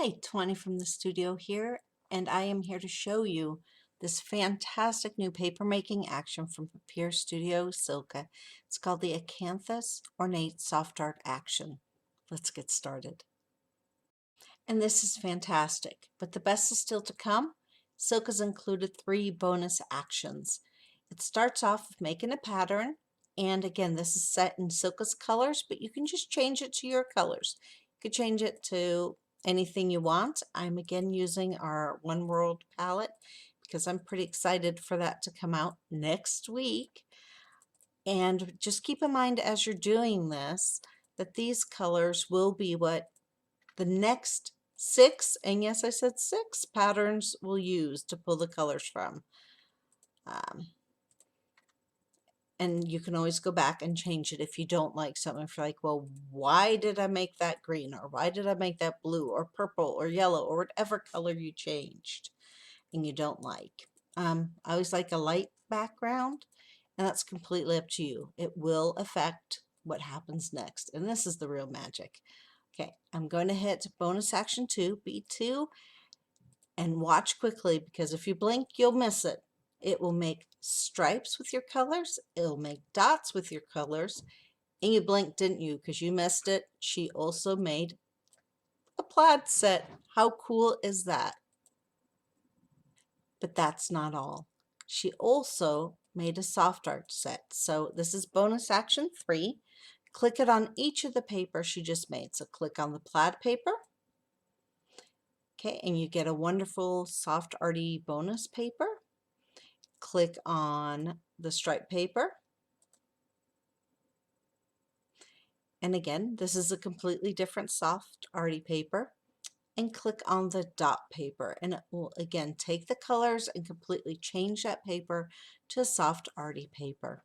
Hi, 20 from the studio here, and I am here to show you this fantastic new paper making action from PapierStudio Silke. It's called the Acanthus Ornate Soft Art Action. Let's get started. And this is fantastic, but the best is still to come. Silke has included 3 bonus actions. It starts off with making a pattern, and again, this is set in Silke's colors, but you can just change it to your colors. You could change it to anything you want. I'm again using our One World palette because I'm pretty excited for that to come out next week. And just keep in mind as you're doing this that these colors will be what the next 6, and yes, I said 6 patterns we'll use to pull the colors from. And you can always go back and change it if you don't like something. If you're like, well, why did I make that green? Or why did I make that blue or purple or yellow or whatever color you changed and you don't like. I always like a light background, and that's completely up to you. It will affect what happens next. And this is the real magic. Okay, I'm going to hit bonus action 2, B2, and watch quickly because if you blink, you'll miss it. It will make stripes with your colors. It'll make dots with your colors. And you blinked, didn't you? Because you missed it. She also made a plaid set. How cool is that? But that's not all. She also made a soft art set. So this is bonus action 3. Click it on each of the papers she just made. So click on the plaid paper. Okay, and you get a wonderful soft arty bonus paper. Click on the stripe paper. And again, this is a completely different soft arty paper. And click on the dot paper, and it will again take the colors and completely change that paper to a soft arty paper.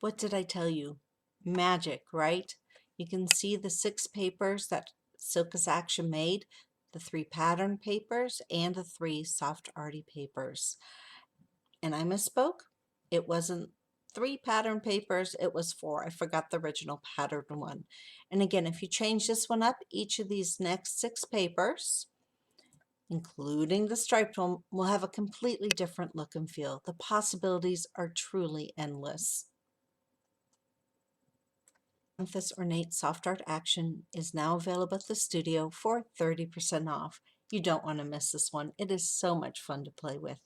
What did I tell you? Magic, right? You can see the 6 papers that Silke's Action made, the 3 pattern papers and the 3 soft arty papers. And I misspoke. It wasn't 3 pattern papers, it was 4. I forgot the original pattern one. And again, if you change this one up, each of these next 6 papers, including the striped one, will have a completely different look and feel. The possibilities are truly endless. Acanthus Ornate Soft Art Action is now available at the studio for 30% off. You don't want to miss this one. It is so much fun to play with.